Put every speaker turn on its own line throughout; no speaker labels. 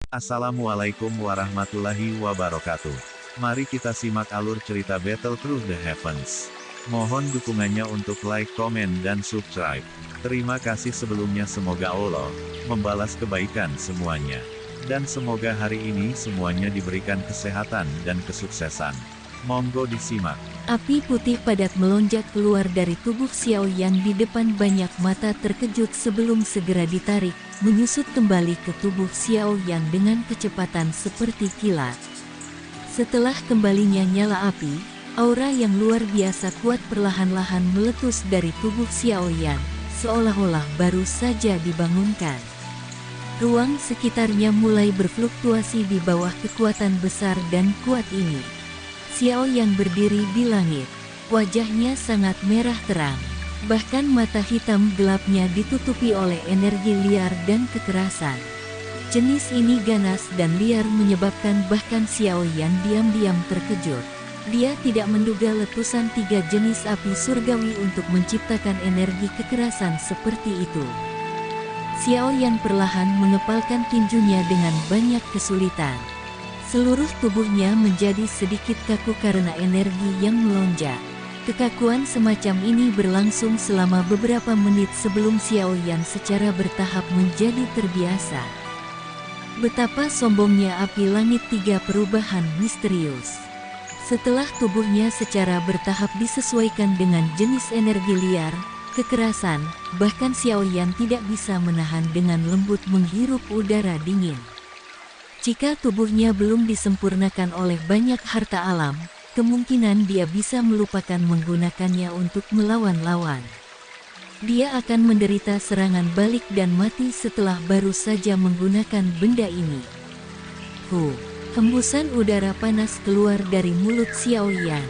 Assalamualaikum warahmatullahi wabarakatuh. Mari kita simak alur cerita Battle Through the Heavens. Mohon dukungannya untuk like, komen, dan subscribe. Terima kasih sebelumnya, semoga Allah membalas kebaikan semuanya. Dan semoga hari ini semuanya diberikan kesehatan dan kesuksesan. Monggo disimak.
Api putih padat melonjak keluar dari tubuh Xiao Yan di depan banyak mata terkejut sebelum segera ditarik, menyusut kembali ke tubuh Xiao Yan dengan kecepatan seperti kilat. Setelah kembalinya nyala api, aura yang luar biasa kuat perlahan-lahan meletus dari tubuh Xiao Yan, seolah-olah baru saja dibangunkan. Ruang sekitarnya mulai berfluktuasi di bawah kekuatan besar dan kuat ini. Xiao Yan berdiri di langit. Wajahnya sangat merah terang. Bahkan mata hitam gelapnya ditutupi oleh energi liar dan kekerasan. Jenis ini ganas dan liar menyebabkan bahkan Xiao Yan diam-diam terkejut. Dia tidak menduga letusan 3 jenis api surgawi untuk menciptakan energi kekerasan seperti itu. Xiao Yan perlahan mengepalkan tinjunya dengan banyak kesulitan. Seluruh tubuhnya menjadi sedikit kaku karena energi yang melonjak. Kekakuan semacam ini berlangsung selama beberapa menit sebelum Xiao Yan secara bertahap menjadi terbiasa. Betapa sombongnya api langit 3 perubahan misterius. Setelah tubuhnya secara bertahap disesuaikan dengan jenis energi liar, kekerasan, bahkan Xiao Yan tidak bisa menahan dengan lembut menghirup udara dingin. Jika tubuhnya belum disempurnakan oleh banyak harta alam, kemungkinan dia bisa melupakan menggunakannya untuk melawan lawan. Dia akan menderita serangan balik dan mati setelah baru saja menggunakan benda ini. Hembusan udara panas keluar dari mulut Xiao Yan.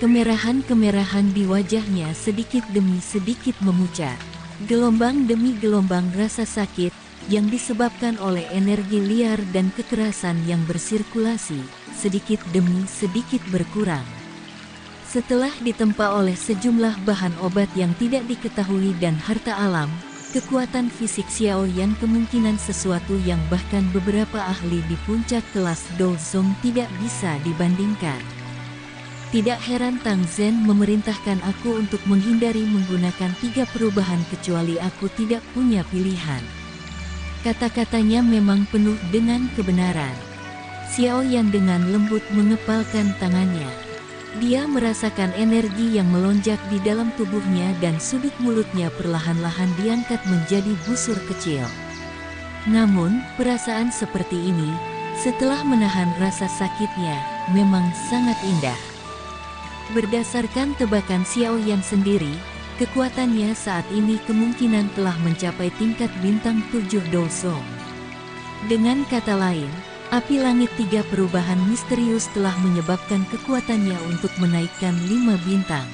Kemerahan-kemerahan di wajahnya sedikit demi sedikit memucat. Gelombang demi gelombang rasa sakit yang disebabkan oleh energi liar dan kekerasan yang bersirkulasi, sedikit demi sedikit berkurang. Setelah ditempa oleh sejumlah bahan obat yang tidak diketahui dan harta alam, kekuatan fisik Xiao Yan kemungkinan sesuatu yang bahkan beberapa ahli di puncak kelas Douzong tidak bisa dibandingkan. Tidak heran Tang Zhen memerintahkan aku untuk menghindari menggunakan 3 perubahan kecuali aku tidak punya pilihan. Kata-katanya memang penuh dengan kebenaran. Xiao Yan dengan lembut mengepalkan tangannya. Dia merasakan energi yang melonjak di dalam tubuhnya dan sudut mulutnya perlahan-lahan diangkat menjadi busur kecil. Namun, perasaan seperti ini, setelah menahan rasa sakitnya, memang sangat indah. Berdasarkan tebakan Xiao Yan sendiri, kekuatannya saat ini kemungkinan telah mencapai tingkat bintang 7 Douzong. Dengan kata lain, api langit 3 perubahan misterius telah menyebabkan kekuatannya untuk menaikkan 5 bintang.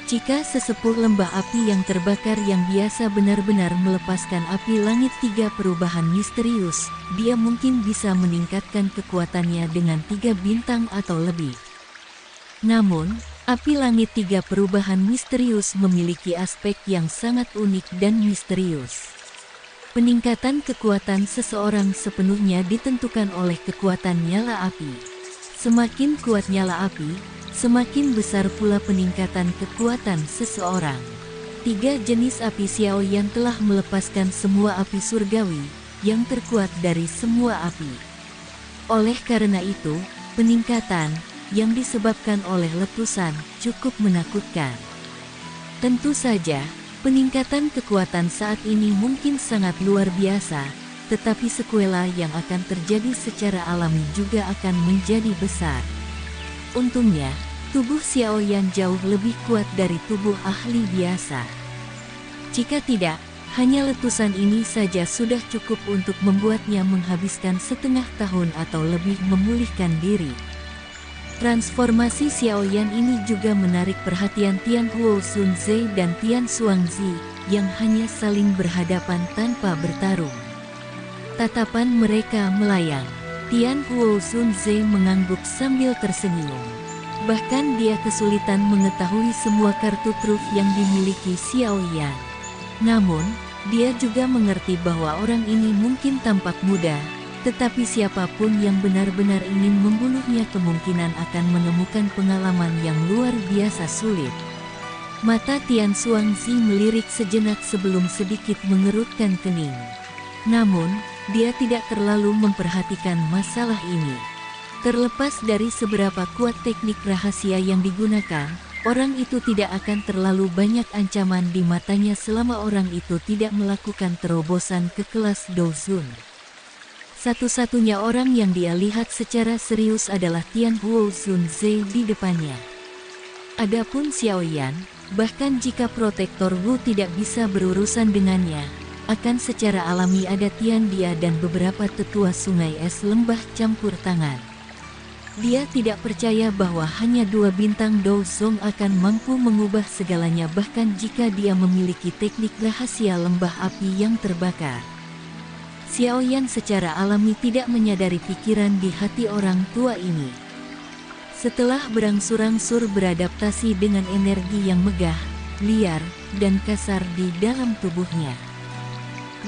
Jika sesepuh lembah api yang terbakar yang biasa benar-benar melepaskan api langit 3 perubahan misterius, dia mungkin bisa meningkatkan kekuatannya dengan 3 bintang atau lebih. Namun, api langit 3 perubahan misterius memiliki aspek yang sangat unik dan misterius. Peningkatan kekuatan seseorang sepenuhnya ditentukan oleh kekuatan nyala api. Semakin kuat nyala api, semakin besar pula peningkatan kekuatan seseorang. 3 jenis api Xiao Yan telah melepaskan semua api surgawi, yang terkuat dari semua api. Oleh karena itu, peningkatan yang disebabkan oleh letusan cukup menakutkan. Tentu saja, peningkatan kekuatan saat ini mungkin sangat luar biasa, tetapi sekuela yang akan terjadi secara alami juga akan menjadi besar. Untungnya, tubuh Xiao Yan jauh lebih kuat dari tubuh ahli biasa. Jika tidak, hanya letusan ini saja sudah cukup untuk membuatnya menghabiskan setengah tahun atau lebih memulihkan diri. Transformasi Xiao Yan ini juga menarik perhatian Tian Huo Sunze dan Tian Xuangzi, yang hanya saling berhadapan tanpa bertarung. Tatapan mereka melayang. Tian Huo Sunze mengangguk sambil tersenyum. Bahkan dia kesulitan mengetahui semua kartu truf yang dimiliki Xiao Yan. Namun, dia juga mengerti bahwa orang ini mungkin tampak muda, Tetapi siapapun yang benar-benar ingin membunuhnya kemungkinan akan menemukan pengalaman yang luar biasa sulit. Mata Tian Xuangzi melirik sejenak sebelum sedikit mengerutkan kening. Namun, dia tidak terlalu memperhatikan masalah ini. Terlepas dari seberapa kuat teknik rahasia yang digunakan, orang itu tidak akan terlalu banyak ancaman di matanya selama orang itu tidak melakukan terobosan ke kelas Douzun. Satu-satunya orang yang dia lihat secara serius adalah Tian Huo Zunze di depannya. Adapun Xiao Yan, bahkan jika Protektor Wu tidak bisa berurusan dengannya, akan secara alami ada Tian Dia dan beberapa tetua sungai es lembah campur tangan. Dia tidak percaya bahwa hanya 2 bintang Douzong akan mampu mengubah segalanya bahkan jika dia memiliki teknik rahasia lembah api yang terbakar. Xiao Yan secara alami tidak menyadari pikiran di hati orang tua ini. Setelah berangsur-angsur beradaptasi dengan energi yang megah, liar, dan kasar di dalam tubuhnya,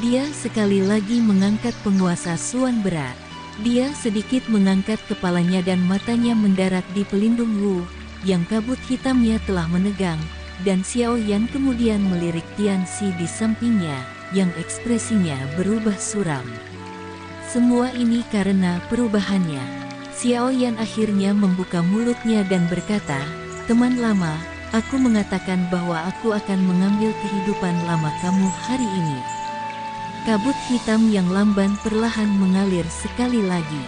dia sekali lagi mengangkat penguasa Suan berat. Dia sedikit mengangkat kepalanya dan matanya mendarat di pelindung Wu, yang kabut hitamnya telah menegang, dan Xiao Yan kemudian melirik Tian Xi di sampingnya, yang ekspresinya berubah suram. Semua ini karena perubahannya. Xiao Yan akhirnya membuka mulutnya dan berkata, "Teman lama, aku mengatakan bahwa aku akan mengambil kehidupan lama kamu hari ini." Kabut hitam yang lamban perlahan mengalir sekali lagi.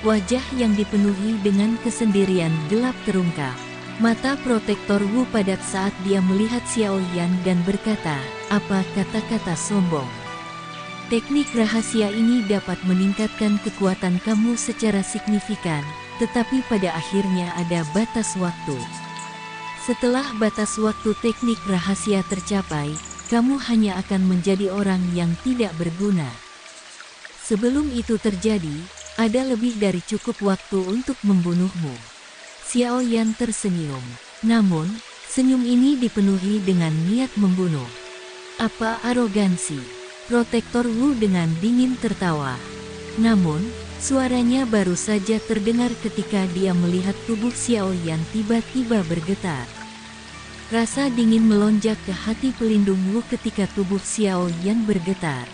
Wajah yang dipenuhi dengan kesendirian gelap terungkap. Mata Protektor Wu padat saat dia melihat Xiao Yan dan berkata, "Apa kata-kata sombong? Teknik rahasia ini dapat meningkatkan kekuatan kamu secara signifikan, tetapi pada akhirnya ada batas waktu. Setelah batas waktu teknik rahasia tercapai, kamu hanya akan menjadi orang yang tidak berguna. Sebelum itu terjadi, ada lebih dari cukup waktu untuk membunuhmu." Xiao Yan tersenyum. Namun, senyum ini dipenuhi dengan niat membunuh. "Apa arogansi?" Protektor Wu dengan dingin tertawa. Namun, suaranya baru saja terdengar ketika dia melihat tubuh Xiao Yan tiba-tiba bergetar. Rasa dingin melonjak ke hati pelindung Wu ketika tubuh Xiao Yan bergetar.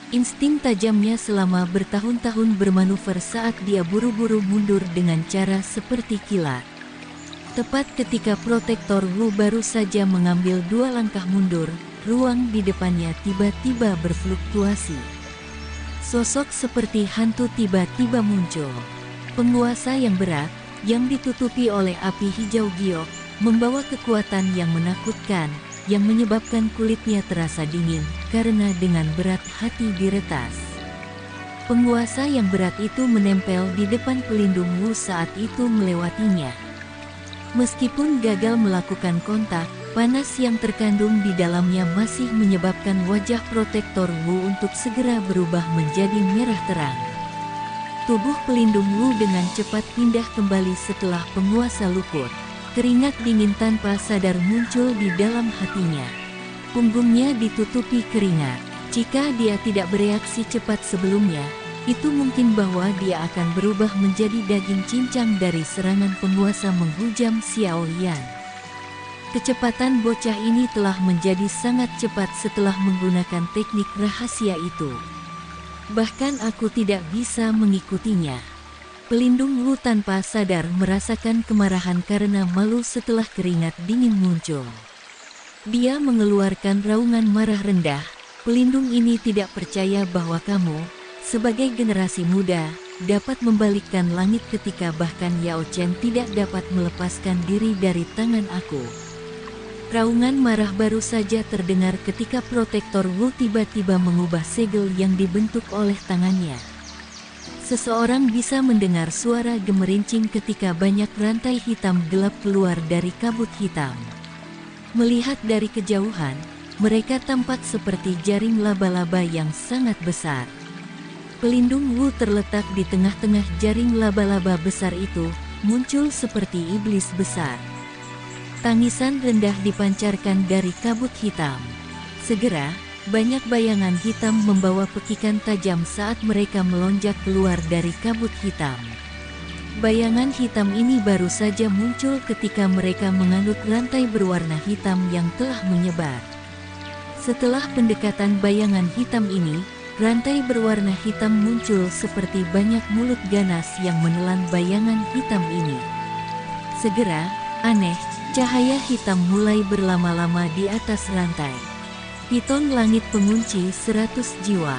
Insting tajamnya selama bertahun-tahun bermanuver saat dia buru-buru mundur dengan cara seperti kilat. Tepat ketika Protektor Wu baru saja mengambil 2 langkah mundur, ruang di depannya tiba-tiba berfluktuasi. Sosok seperti hantu tiba-tiba muncul. Penguasa yang berat, yang ditutupi oleh api hijau giok, membawa kekuatan yang menakutkan, yang menyebabkan kulitnya terasa dingin, karena dengan berat hati diretas. Penguasa yang berat itu menempel di depan pelindung Wu saat itu melewatinya. Meskipun gagal melakukan kontak, panas yang terkandung di dalamnya masih menyebabkan wajah Protektor Wu untuk segera berubah menjadi merah terang. Tubuh pelindung Wu dengan cepat pindah kembali setelah penguasa luput. Keringat dingin tanpa sadar muncul di dalam hatinya. Punggungnya ditutupi keringat. Jika dia tidak bereaksi cepat sebelumnya, itu mungkin bahwa dia akan berubah menjadi daging cincang dari serangan penguasa menghujam Xiao Yan. Kecepatan bocah ini telah menjadi sangat cepat setelah menggunakan teknik rahasia itu. Bahkan aku tidak bisa mengikutinya. Pelindung Wu tanpa sadar merasakan kemarahan karena malu setelah keringat dingin muncul. Dia mengeluarkan raungan marah rendah. Pelindung ini tidak percaya bahwa kamu, sebagai generasi muda, dapat membalikkan langit ketika bahkan Yao Chen tidak dapat melepaskan diri dari tangan aku. Raungan marah baru saja terdengar ketika Protektor Wu tiba-tiba mengubah segel yang dibentuk oleh tangannya. Seseorang bisa mendengar suara gemerincing ketika banyak rantai hitam gelap keluar dari kabut hitam. Melihat dari kejauhan, mereka tampak seperti jaring laba-laba yang sangat besar. Pelindung Wu terletak di tengah-tengah jaring laba-laba besar itu, muncul seperti iblis besar. Tangisan rendah dipancarkan dari kabut hitam. Segera, Banyak bayangan hitam membawa pekikan tajam saat mereka melonjak keluar dari kabut hitam. Bayangan hitam ini baru saja muncul ketika mereka menganut rantai berwarna hitam yang telah menyebar. Setelah pendekatan bayangan hitam ini, rantai berwarna hitam muncul seperti banyak mulut ganas yang menelan bayangan hitam ini. Segera, aneh, cahaya hitam mulai berlama-lama di atas rantai. Piton langit pengunci 100 jiwa.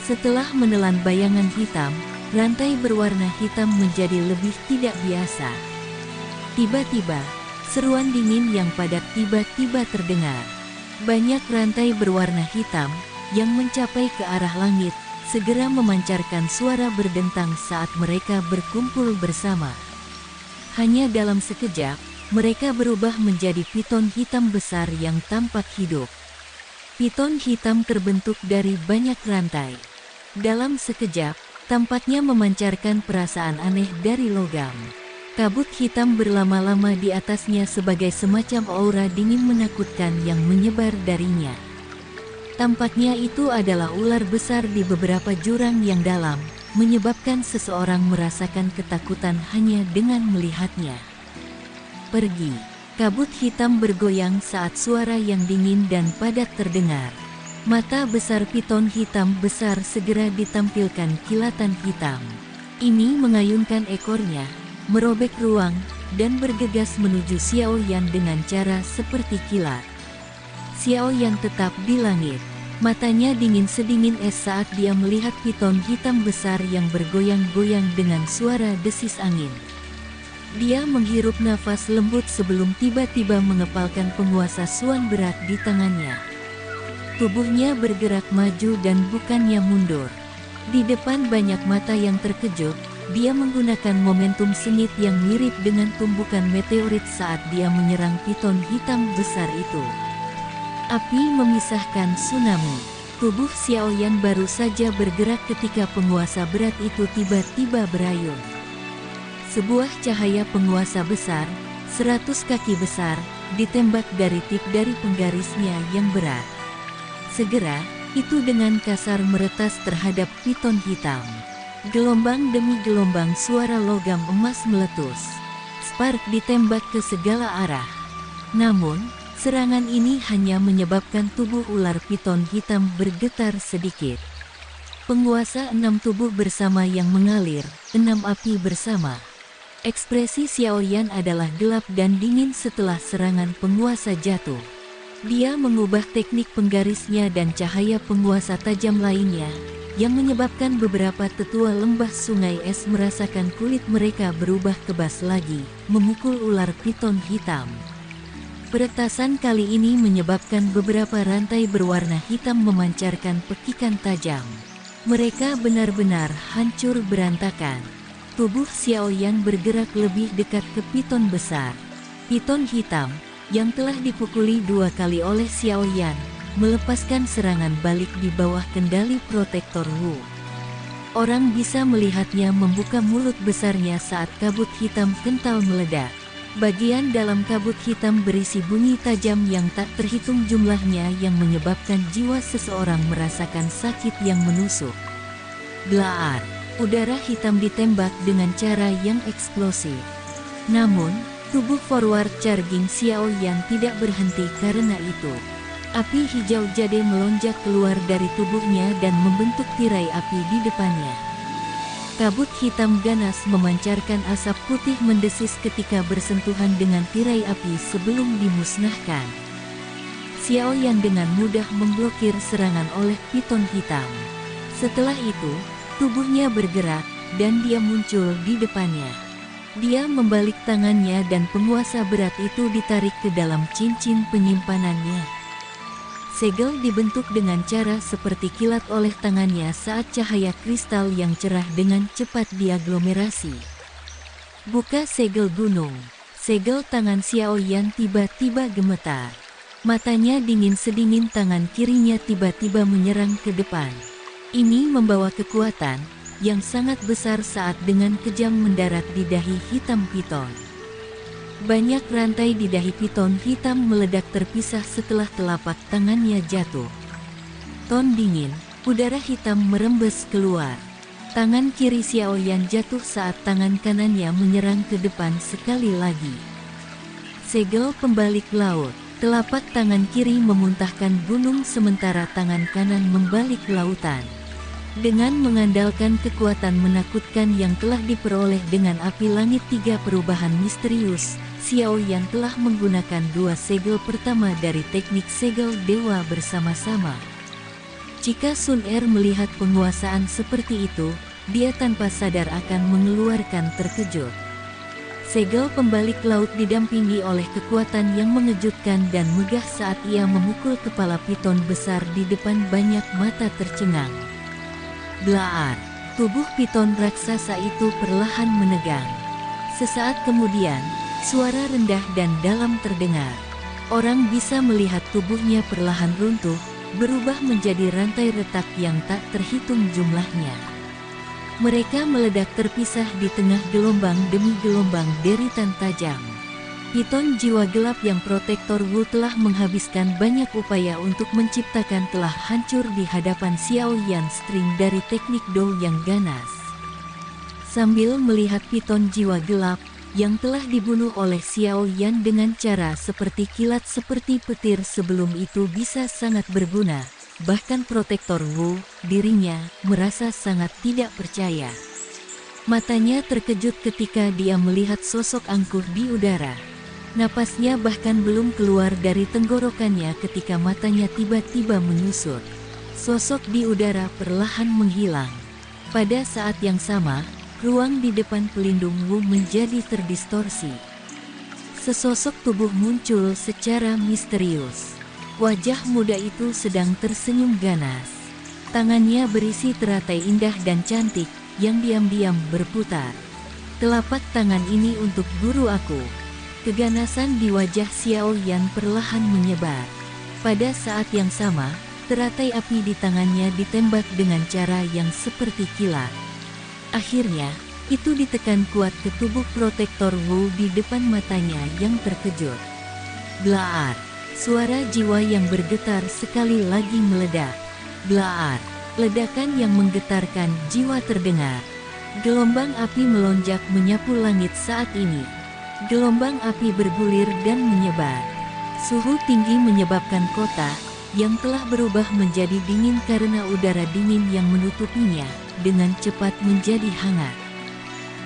Setelah menelan bayangan hitam, rantai berwarna hitam menjadi lebih tidak biasa. Tiba-tiba, seruan dingin yang padat tiba-tiba terdengar. Banyak rantai berwarna hitam yang mencapai ke arah langit, segera memancarkan suara berdentang saat mereka berkumpul bersama. Hanya dalam sekejap, mereka berubah menjadi piton hitam besar yang tampak hidup. Piton hitam terbentuk dari banyak rantai. Dalam sekejap, tampaknya memancarkan perasaan aneh dari logam. Kabut hitam berlama-lama di atasnya sebagai semacam aura dingin menakutkan yang menyebar darinya. Tampaknya itu adalah ular besar di beberapa jurang yang dalam, menyebabkan seseorang merasakan ketakutan hanya dengan melihatnya. Pergi. Kabut hitam bergoyang saat suara yang dingin dan padat terdengar. Mata besar piton hitam besar segera ditampilkan kilatan hitam. Ini mengayunkan ekornya, merobek ruang, dan bergegas menuju Xiao Yan dengan cara seperti kilat. Xiao Yan tetap di langit. Matanya dingin sedingin es saat dia melihat piton hitam besar yang bergoyang-goyang dengan suara desis angin. Dia menghirup nafas lembut sebelum tiba-tiba mengepalkan penguasa suan berat di tangannya. Tubuhnya bergerak maju dan bukannya mundur. Di depan banyak mata yang terkejut, dia menggunakan momentum sengit yang mirip dengan tumbukan meteorit saat dia menyerang piton hitam besar itu. Api memisahkan tsunami. Tubuh Xiao Yan baru saja bergerak ketika penguasa berat itu tiba-tiba berayun. Sebuah cahaya penguasa besar, 100 kaki besar, ditembak dari tip dari penggarisnya yang berat. Segera, itu dengan kasar meretas terhadap piton hitam. Gelombang demi gelombang suara logam emas meletus. Spark ditembak ke segala arah. Namun, serangan ini hanya menyebabkan tubuh ular piton hitam bergetar sedikit. Penguasa 6 tubuh bersama yang mengalir, 6 api bersama. Ekspresi Xiao Yan adalah gelap dan dingin setelah serangan penguasa jatuh. Dia mengubah teknik penggarisnya dan cahaya penguasa tajam lainnya, yang menyebabkan beberapa tetua lembah sungai es merasakan kulit mereka berubah kebas lagi, memukul ular piton hitam. Peretasan kali ini menyebabkan beberapa rantai berwarna hitam memancarkan pekikan tajam. Mereka benar-benar hancur berantakan. Tubuh Xiao Yan bergerak lebih dekat ke piton besar. Piton hitam, yang telah dipukuli 2 kali oleh Xiao Yan, melepaskan serangan balik di bawah kendali protektor Wu. Orang bisa melihatnya membuka mulut besarnya saat kabut hitam kental meledak. Bagian dalam kabut hitam berisi bunyi tajam yang tak terhitung jumlahnya yang menyebabkan jiwa seseorang merasakan sakit yang menusuk. Blaar. Udara hitam ditembak dengan cara yang eksplosif. Namun, tubuh forward charging Xiao Yan tidak berhenti karena itu. Api hijau jade melonjak keluar dari tubuhnya dan membentuk tirai api di depannya. Kabut hitam ganas memancarkan asap putih mendesis ketika bersentuhan dengan tirai api sebelum dimusnahkan. Xiao Yan dengan mudah memblokir serangan oleh piton hitam. Setelah itu, tubuhnya bergerak, dan dia muncul di depannya. Dia membalik tangannya dan penguasa berat itu ditarik ke dalam cincin penyimpanannya. Segel dibentuk dengan cara seperti kilat oleh tangannya saat cahaya kristal yang cerah dengan cepat diaglomerasi. Buka segel gunung. Segel tangan Xiao Yan tiba-tiba gemetar. Matanya dingin sedingin tangan kirinya tiba-tiba menyerang ke depan. Ini membawa kekuatan yang sangat besar saat dengan kejam mendarat di dahi hitam piton. Banyak rantai di dahi piton hitam meledak terpisah setelah telapak tangannya jatuh. Ton dingin, udara hitam merembes keluar. Tangan kiri Xiaoyan jatuh saat tangan kanannya menyerang ke depan sekali lagi. Segel pembalik laut. Telapak tangan kiri memuntahkan gunung sementara tangan kanan membalik lautan. Dengan mengandalkan kekuatan menakutkan yang telah diperoleh dengan api langit 3 perubahan misterius, Xiaoyan telah menggunakan 2 segel pertama dari teknik segel dewa bersama-sama. Jika Sun Er melihat penguasaan seperti itu, dia tanpa sadar akan mengeluarkan terkejut. Segel pembalik laut didampingi oleh kekuatan yang mengejutkan dan megah saat ia memukul kepala piton besar di depan banyak mata tercengang. Blaar, tubuh piton raksasa itu perlahan menegang. Sesaat kemudian, suara rendah dan dalam terdengar. Orang bisa melihat tubuhnya perlahan runtuh, berubah menjadi rantai retak yang tak terhitung jumlahnya. Mereka meledak terpisah di tengah gelombang demi gelombang deritan tajam. Piton jiwa gelap yang protektor Wu telah menghabiskan banyak upaya untuk menciptakan telah hancur di hadapan Xiaoyan String dari teknik Dou yang ganas. Sambil melihat piton jiwa gelap yang telah dibunuh oleh Xiaoyan dengan cara seperti kilat seperti petir sebelum itu bisa sangat berguna, bahkan protektor Wu, dirinya, merasa sangat tidak percaya. Matanya terkejut ketika dia melihat sosok angkuh di udara. Napasnya bahkan belum keluar dari tenggorokannya ketika matanya tiba-tiba menyusut. Sosok di udara perlahan menghilang. Pada saat yang sama, ruang di depan pelindung Wu menjadi terdistorsi. Sesosok tubuh muncul secara misterius. Wajah muda itu sedang tersenyum ganas. Tangannya berisi teratai indah dan cantik, yang diam-diam berputar. Telapak tangan ini untuk guru aku. Keganasan di wajah Xiaoyan perlahan menyebar. Pada saat yang sama, teratai api di tangannya ditembak dengan cara yang seperti kilat. Akhirnya, itu ditekan kuat ke tubuh protektor Wu di depan matanya yang terkejut. Blaar, suara jiwa yang bergetar sekali lagi meledak. Blaar, ledakan yang menggetarkan jiwa terdengar. Gelombang api melonjak menyapu langit saat ini. Gelombang api bergulir dan menyebar. Suhu tinggi menyebabkan kota, yang telah berubah menjadi dingin karena udara dingin yang menutupinya, dengan cepat menjadi hangat.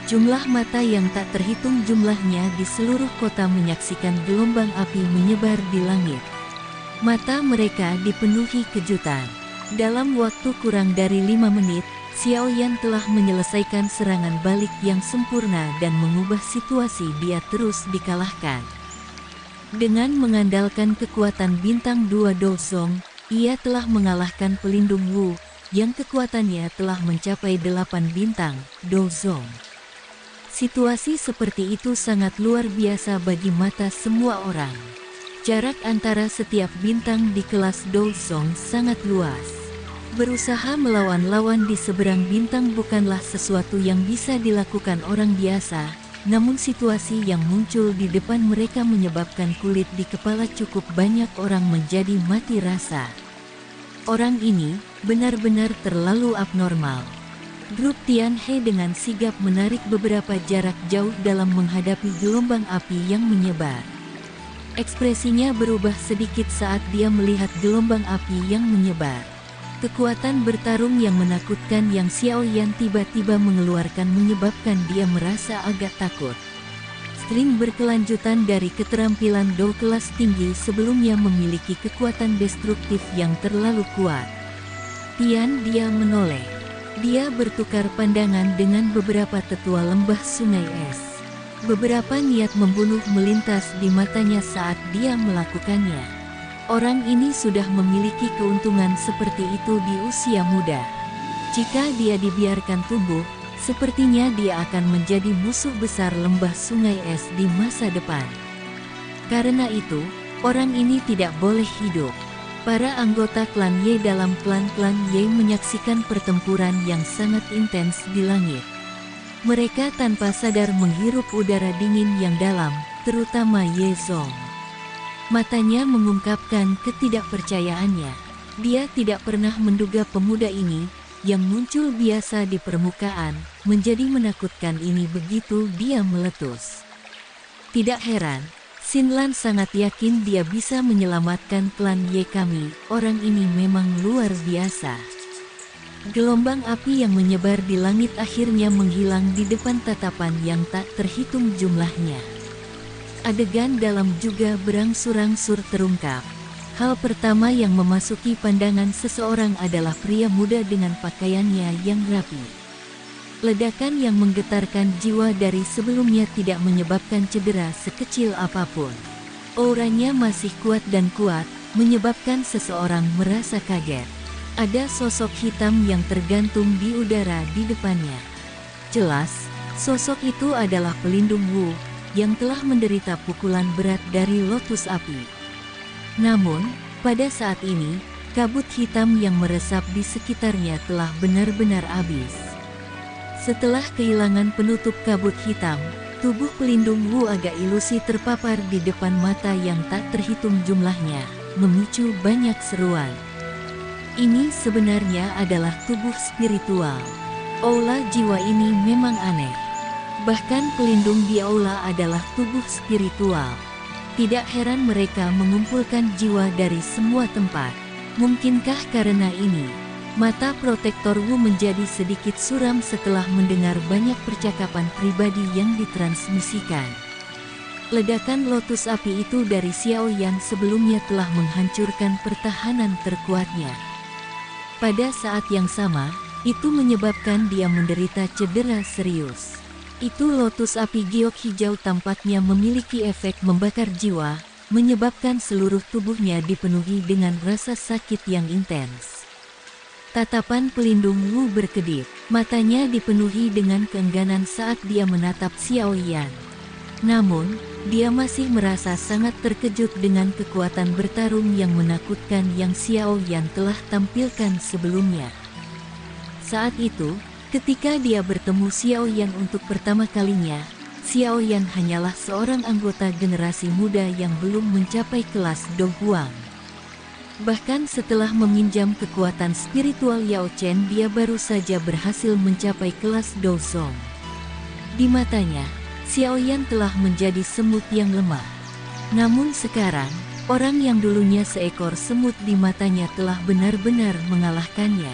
Jumlah mata yang tak terhitung jumlahnya di seluruh kota menyaksikan gelombang api menyebar di langit. Mata mereka dipenuhi kejutan. Dalam waktu kurang dari 5 menit, Xiaoyan telah menyelesaikan serangan balik yang sempurna dan mengubah situasi dia terus dikalahkan. Dengan mengandalkan kekuatan bintang 2 Douzong, ia telah mengalahkan pelindung Wu, yang kekuatannya telah mencapai 8 bintang, Douzong. Situasi seperti itu sangat luar biasa bagi mata semua orang. Jarak antara setiap bintang di kelas Douzong sangat luas. Berusaha melawan lawan di seberang bintang bukanlah sesuatu yang bisa dilakukan orang biasa, namun situasi yang muncul di depan mereka menyebabkan kulit di kepala cukup banyak orang menjadi mati rasa. Orang ini benar-benar terlalu abnormal. Grup Tianhe dengan sigap menarik beberapa jarak jauh dalam menghadapi gelombang api yang menyebar. Ekspresinya berubah sedikit saat dia melihat gelombang api yang menyebar. Kekuatan bertarung yang menakutkan yang Xiaoyan tiba-tiba mengeluarkan menyebabkan dia merasa agak takut. String berkelanjutan dari keterampilan Dou kelas tinggi sebelumnya memiliki kekuatan destruktif yang terlalu kuat. Dia menoleh. Dia bertukar pandangan dengan beberapa tetua lembah sungai es. Beberapa niat membunuh melintas di matanya saat dia melakukannya. Orang ini sudah memiliki keuntungan seperti itu di usia muda. Jika dia dibiarkan tumbuh, sepertinya dia akan menjadi musuh besar lembah sungai es di masa depan. Karena itu, orang ini tidak boleh hidup. Para anggota klan Ye dalam klan-klan Ye menyaksikan pertempuran yang sangat intens di langit. Mereka tanpa sadar menghirup udara dingin yang dalam, terutama Ye Zong. Matanya mengungkapkan ketidakpercayaannya. Dia tidak pernah menduga pemuda ini, yang muncul biasa di permukaan, menjadi menakutkan ini begitu dia meletus. Tidak heran, Xinlan sangat yakin dia bisa menyelamatkan klan Ye kami, orang ini memang luar biasa. Gelombang api yang menyebar di langit akhirnya menghilang di depan tatapan yang tak terhitung jumlahnya. Adegan dalam juga berangsur-angsur terungkap. Hal pertama yang memasuki pandangan seseorang adalah pria muda dengan pakaiannya yang rapi. Ledakan yang menggetarkan jiwa dari sebelumnya tidak menyebabkan cedera sekecil apapun. Auranya masih kuat dan kuat, menyebabkan seseorang merasa kaget. Ada sosok hitam yang tergantung di udara di depannya. Jelas, sosok itu adalah pelindung Wu, yang telah menderita pukulan berat dari lotus api. Namun, pada saat ini, kabut hitam yang meresap di sekitarnya telah benar-benar habis. Setelah kehilangan penutup kabut hitam, tubuh pelindung Wu agak ilusi terpapar di depan mata yang tak terhitung jumlahnya, memicu banyak seruan. Ini sebenarnya adalah tubuh spiritual. Aula jiwa ini memang aneh. Bahkan pelindung di aula adalah tubuh spiritual. Tidak heran mereka mengumpulkan jiwa dari semua tempat. Mungkinkah karena ini, mata protektor Wu menjadi sedikit suram setelah mendengar banyak percakapan pribadi yang ditransmisikan. Ledakan lotus api itu dari Xiao Yan sebelumnya telah menghancurkan pertahanan terkuatnya. Pada saat yang sama, itu menyebabkan dia menderita cedera serius. Itu lotus api giok hijau tampaknya memiliki efek membakar jiwa, menyebabkan seluruh tubuhnya dipenuhi dengan rasa sakit yang intens. Tatapan pelindung Wu berkedip, matanya dipenuhi dengan keengganan saat dia menatap Xiao Yan. Namun, dia masih merasa sangat terkejut dengan kekuatan bertarung yang menakutkan yang Xiao Yan telah tampilkan sebelumnya. Saat itu, ketika dia bertemu Xiao Yan untuk pertama kalinya, Xiao Yan hanyalah seorang anggota generasi muda yang belum mencapai kelas Do Huang. Bahkan setelah meminjam kekuatan spiritual Yao Chen, dia baru saja berhasil mencapai kelas Do Song. Di matanya, Xiao Yan telah menjadi semut yang lemah. Namun sekarang, orang yang dulunya seekor semut di matanya telah benar-benar mengalahkannya.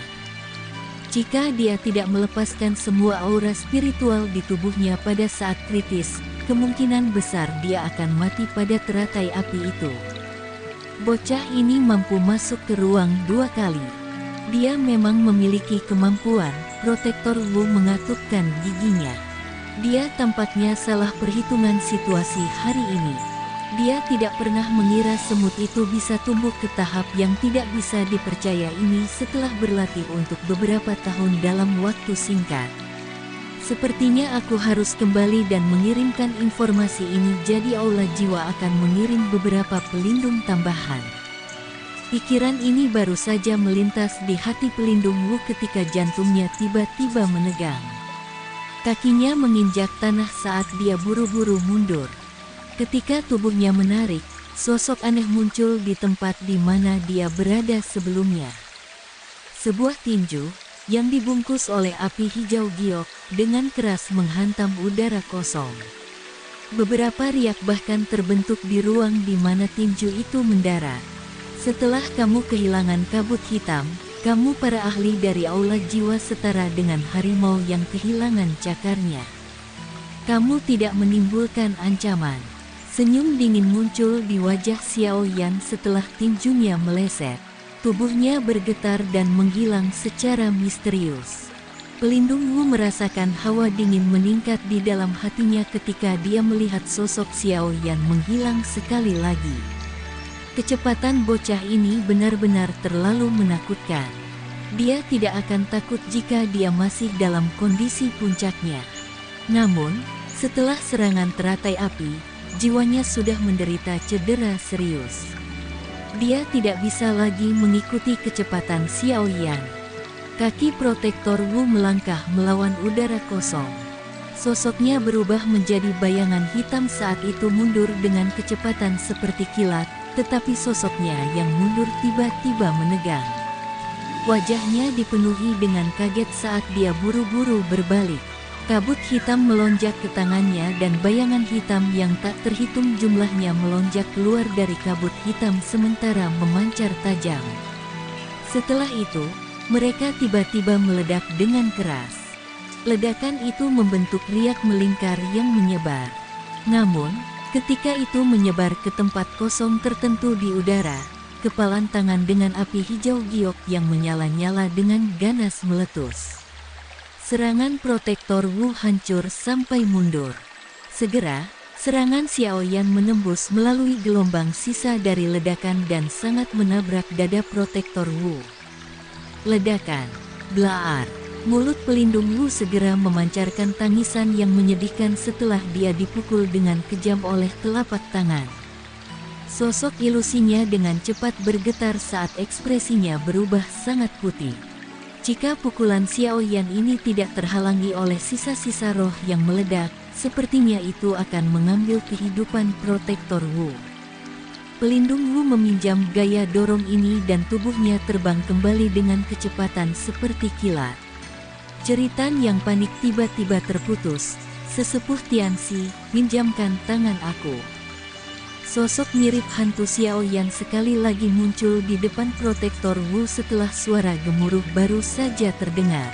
Jika dia tidak melepaskan semua aura spiritual di tubuhnya pada saat kritis, kemungkinan besar dia akan mati pada teratai api itu. Bocah ini mampu masuk ke ruang 2 kali. Dia memang memiliki kemampuan, protektor Wu mengatupkan giginya. Dia tampaknya salah perhitungan situasi hari ini. Dia tidak pernah mengira semut itu bisa tumbuh ke tahap yang tidak bisa dipercaya ini setelah berlatih untuk beberapa tahun dalam waktu singkat. Sepertinya aku harus kembali dan mengirimkan informasi ini, jadi aula jiwa akan mengirim beberapa pelindung tambahan. Pikiran ini baru saja melintas di hati pelindung Wu ketika jantungnya tiba-tiba menegang. Kakinya menginjak tanah saat dia buru-buru mundur. Ketika tubuhnya menarik, sosok aneh muncul di tempat di mana dia berada sebelumnya. Sebuah tinju, yang dibungkus oleh api hijau giok, dengan keras menghantam udara kosong. Beberapa riak bahkan terbentuk di ruang di mana tinju itu mendarat. Setelah kamu kehilangan kabut hitam, kamu para ahli dari aula jiwa setara dengan harimau yang kehilangan cakarnya. Kamu tidak menimbulkan ancaman. Senyum dingin muncul di wajah Xiao Yan setelah tinjunya meleset. Tubuhnya bergetar dan menghilang secara misterius. Pelindung Wu merasakan hawa dingin meningkat di dalam hatinya ketika dia melihat sosok Xiao Yan menghilang sekali lagi. Kecepatan bocah ini benar-benar terlalu menakutkan. Dia tidak akan takut jika dia masih dalam kondisi puncaknya. Namun, setelah serangan teratai api, jiwanya sudah menderita cedera serius. Dia tidak bisa lagi mengikuti kecepatan Xiao Yan. Kaki protektor Wu melangkah melawan udara kosong. Sosoknya berubah menjadi bayangan hitam saat itu mundur dengan kecepatan seperti kilat, tetapi sosoknya yang mundur tiba-tiba menegang. Wajahnya dipenuhi dengan kaget saat dia buru-buru berbalik. Kabut hitam melonjak ke tangannya dan bayangan hitam yang tak terhitung jumlahnya melonjak keluar dari kabut hitam sementara memancar tajam. Setelah itu, mereka tiba-tiba meledak dengan keras. Ledakan itu membentuk riak melingkar yang menyebar. Namun, ketika itu menyebar ke tempat kosong tertentu di udara, kepalan tangan dengan api hijau giok yang menyala-nyala dengan ganas meletus. Serangan protektor Wu hancur sampai mundur. Segera, serangan Xiaoyan menembus melalui gelombang sisa dari ledakan dan sangat menabrak dada protektor Wu. Ledakan, blaar. Mulut pelindung Wu segera memancarkan tangisan yang menyedihkan setelah dia dipukul dengan kejam oleh telapak tangan. Sosok ilusinya dengan cepat bergetar saat ekspresinya berubah sangat putih. Jika pukulan Xiaoyan ini tidak terhalangi oleh sisa-sisa roh yang meledak, sepertinya itu akan mengambil kehidupan protektor Wu. Pelindung Wu meminjam gaya dorong ini dan tubuhnya terbang kembali dengan kecepatan seperti kilat. Jeritan yang panik tiba-tiba terputus. Sesepuh Tianxi, pinjamkan tangan aku. Sosok mirip hantu Xiaoyan sekali lagi muncul di depan protektor Wu setelah suara gemuruh baru saja terdengar.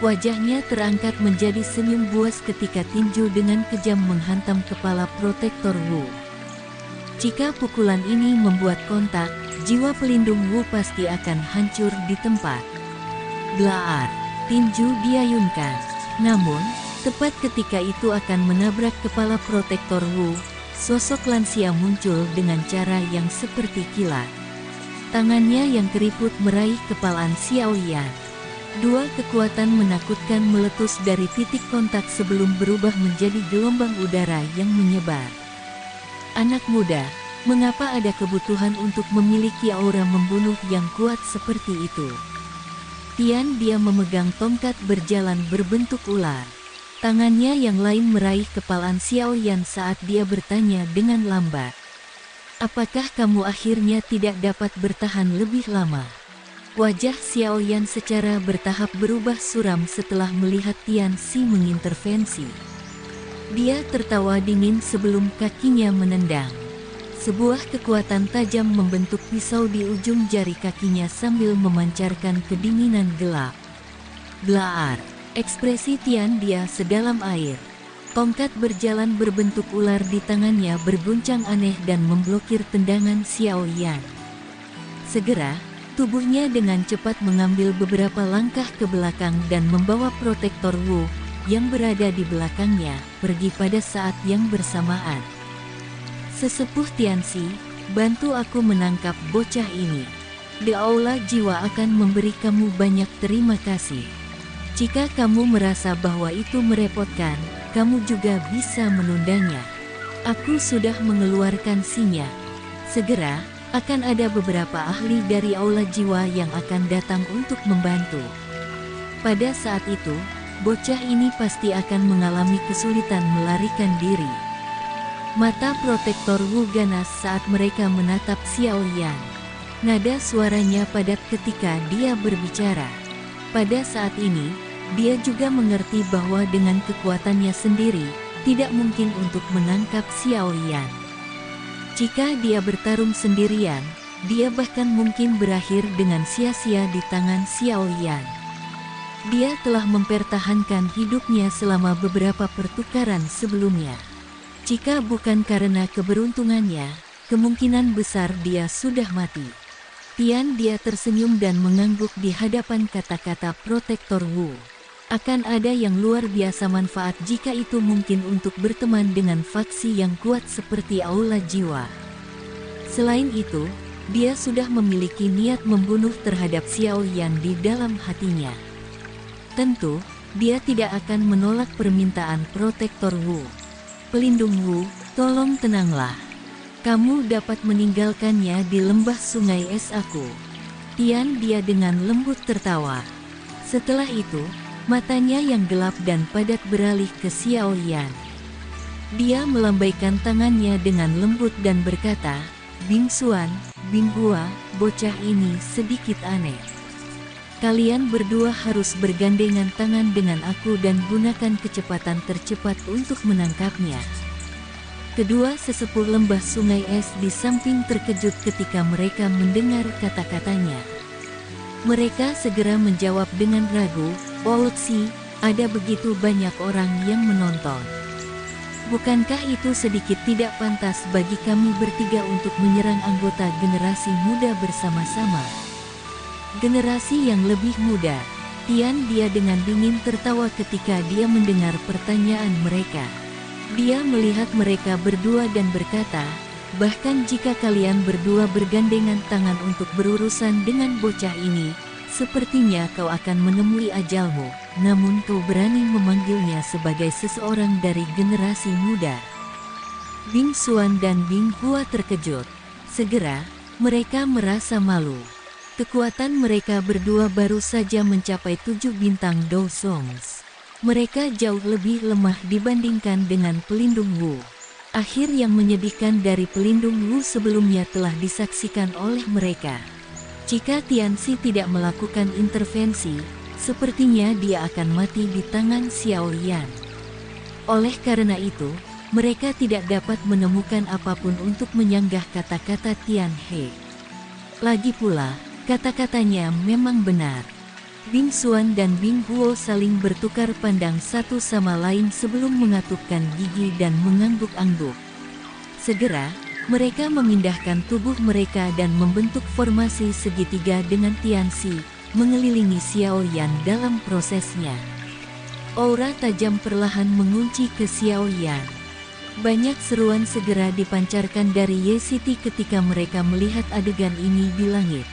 Wajahnya terangkat menjadi senyum buas ketika tinju dengan kejam menghantam kepala protektor Wu. Jika pukulan ini membuat kontak, jiwa pelindung Wu pasti akan hancur di tempat. Blaar. Tinju diayunkan. Namun, tepat ketika itu akan menabrak kepala protektor Wu, sosok lansia muncul dengan cara yang seperti kilat. Tangannya yang keriput meraih kepalan Xiaoyan. Dua kekuatan menakutkan meletus dari titik kontak sebelum berubah menjadi gelombang udara yang menyebar. Anak muda, mengapa ada kebutuhan untuk memiliki aura membunuh yang kuat seperti itu? Dia memegang tongkat berjalan berbentuk ular. Tangannya yang lain meraih kepalan Xiaoyan saat dia bertanya dengan lambat. Apakah kamu akhirnya tidak dapat bertahan lebih lama? Wajah Xiaoyan secara bertahap berubah suram setelah melihat Tianxi mengintervensi. Dia tertawa dingin sebelum kakinya menendang. Sebuah kekuatan tajam membentuk pisau di ujung jari kakinya sambil memancarkan kedinginan gelap. Blaar. Ekspresi Dia sedalam air. Tongkat berjalan berbentuk ular di tangannya berguncang aneh dan memblokir tendangan Xiaoyan. Segera, tubuhnya dengan cepat mengambil beberapa langkah ke belakang dan membawa protektor Wu, yang berada di belakangnya, pergi pada saat yang bersamaan. Sesepuh Tianxi, bantu aku menangkap bocah ini. The Aula Jiwa akan memberi kamu banyak terima kasih. Jika kamu merasa bahwa itu merepotkan, kamu juga bisa menundanya. Aku sudah mengeluarkan sinyal. Segera, akan ada beberapa ahli dari Aula Jiwa yang akan datang untuk membantu. Pada saat itu, bocah ini pasti akan mengalami kesulitan melarikan diri. Mata protektor Wu ganas saat mereka menatap Xiaoyan. Nada suaranya padat ketika dia berbicara. Pada saat ini, dia juga mengerti bahwa dengan kekuatannya sendiri, tidak mungkin untuk menangkap Xiaoyan. Jika dia bertarung sendirian, dia bahkan mungkin berakhir dengan sia-sia di tangan Xiaoyan. Dia telah mempertahankan hidupnya selama beberapa pertukaran sebelumnya. Jika bukan karena keberuntungannya, kemungkinan besar dia sudah mati. Dia tersenyum dan mengangguk di hadapan kata-kata protektor Wu. Akan ada yang luar biasa manfaat jika itu mungkin untuk berteman dengan faksi yang kuat seperti Aula Jiwa. Selain itu, dia sudah memiliki niat membunuh terhadap Xiaoyan di dalam hatinya. Tentu, dia tidak akan menolak permintaan protektor Wu. Pelindung Wu, tolong tenanglah. Kamu dapat meninggalkannya di lembah sungai es aku. Dia dengan lembut tertawa. Setelah itu, matanya yang gelap dan padat beralih ke Xiaoyan. Dia melambaikan tangannya dengan lembut dan berkata, Bing Xuan, Bing Hua, bocah ini sedikit aneh. Kalian berdua harus bergandengan tangan dengan aku dan gunakan kecepatan tercepat untuk menangkapnya. Kedua sesepuh lembah sungai es di samping terkejut ketika mereka mendengar kata-katanya. Mereka segera menjawab dengan ragu, "Olutsi, ada begitu banyak orang yang menonton. Bukankah itu sedikit tidak pantas bagi kami bertiga untuk menyerang anggota generasi muda bersama-sama?" Generasi yang lebih muda, dia dengan dingin tertawa ketika dia mendengar pertanyaan mereka. Dia melihat mereka berdua dan berkata, "Bahkan jika kalian berdua bergandengan tangan untuk berurusan dengan bocah ini, sepertinya kau akan menemui ajalmu, namun kau berani memanggilnya sebagai seseorang dari generasi muda." Bing Xuan dan Bing Hua terkejut. Segera, mereka merasa malu. Kekuatan mereka berdua baru saja mencapai 7 bintang Dou Songs. Mereka jauh lebih lemah dibandingkan dengan pelindung Wu. Akhir yang menyedihkan dari pelindung Wu sebelumnya telah disaksikan oleh mereka. Jika Tianxi tidak melakukan intervensi, sepertinya dia akan mati di tangan Xiao Yan. Oleh karena itu, mereka tidak dapat menemukan apapun untuk menyanggah kata-kata Tian He. Lagi pula, kata-katanya memang benar. Bing Xuan dan Bing Huo saling bertukar pandang satu sama lain sebelum mengatupkan gigi dan mengangguk-angguk. Segera, mereka memindahkan tubuh mereka dan membentuk formasi segitiga dengan Tianxi, mengelilingi Xiao Yan dalam prosesnya. Aura tajam perlahan mengunci ke Xiao Yan. Banyak seruan segera dipancarkan dari Ye City ketika mereka melihat adegan ini di langit.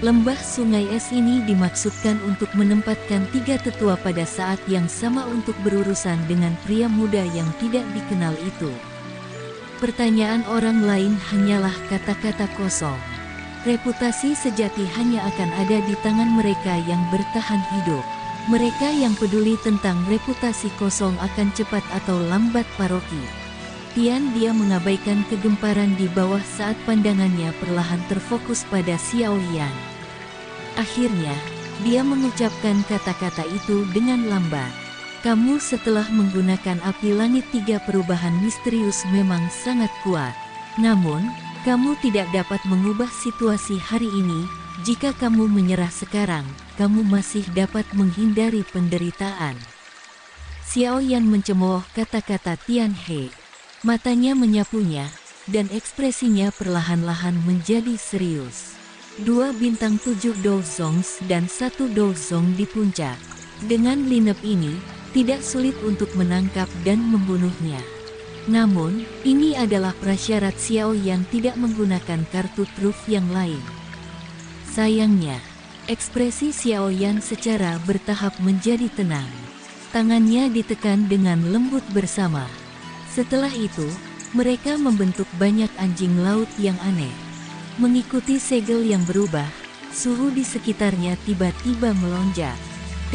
Lembah sungai es ini dimaksudkan untuk menempatkan 3 tetua pada saat yang sama untuk berurusan dengan pria muda yang tidak dikenal itu. Pertanyaan orang lain hanyalah kata-kata kosong. Reputasi sejati hanya akan ada di tangan mereka yang bertahan hidup. Mereka yang peduli tentang reputasi kosong akan cepat atau lambat paroki. Dia mengabaikan kegemparan di bawah saat pandangannya perlahan terfokus pada Xiao Yan. Akhirnya, dia mengucapkan kata-kata itu dengan lambat. "Kamu setelah menggunakan api langit 3 perubahan misterius memang sangat kuat. Namun, kamu tidak dapat mengubah situasi hari ini. Jika kamu menyerah sekarang, kamu masih dapat menghindari penderitaan." Xiao Yan mencemooh kata-kata Tian He. Matanya menyapunya, dan ekspresinya perlahan-lahan menjadi serius. 2 bintang 7 Dou Songs dan 1 Dou Song di puncak. Dengan lineup ini, tidak sulit untuk menangkap dan membunuhnya. Namun, ini adalah prasyarat Xiao Yan tidak menggunakan kartu truf yang lain. Sayangnya, ekspresi Xiao Yan secara bertahap menjadi tenang. Tangannya ditekan dengan lembut bersama. Setelah itu, mereka membentuk banyak anjing laut yang aneh. Mengikuti segel yang berubah, suhu di sekitarnya tiba-tiba melonjak.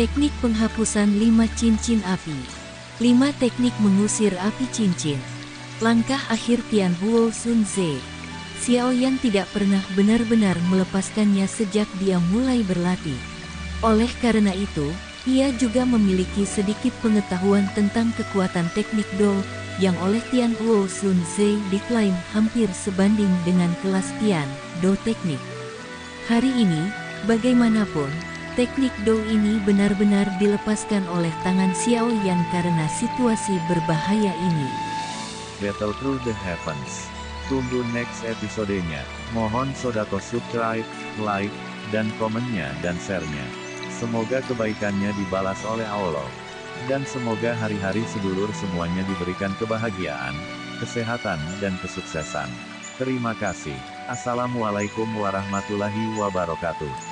Teknik penghapusan 5 cincin api. 5 teknik mengusir api cincin. Langkah akhir Tian Huo Sun Ze. Xiao Yan tidak pernah benar-benar melepaskannya sejak dia mulai berlatih. Oleh karena itu, ia juga memiliki sedikit pengetahuan tentang kekuatan teknik Dou, yang oleh Tian Huo Sun Ze diklaim hampir sebanding dengan kelas Tian Dou teknik. Hari ini, bagaimanapun, teknik Dou ini benar-benar dilepaskan oleh tangan Xiao Yan karena situasi berbahaya ini.
Battle Through the Heavens. Tunggu next episodenya. Mohon sodako subscribe, like, dan komennya dan share-nya. Semoga kebaikannya dibalas oleh Allah. Dan semoga hari-hari sedulur semuanya diberikan kebahagiaan, kesehatan dan kesuksesan. Terima kasih. Assalamualaikum warahmatullahi wabarakatuh.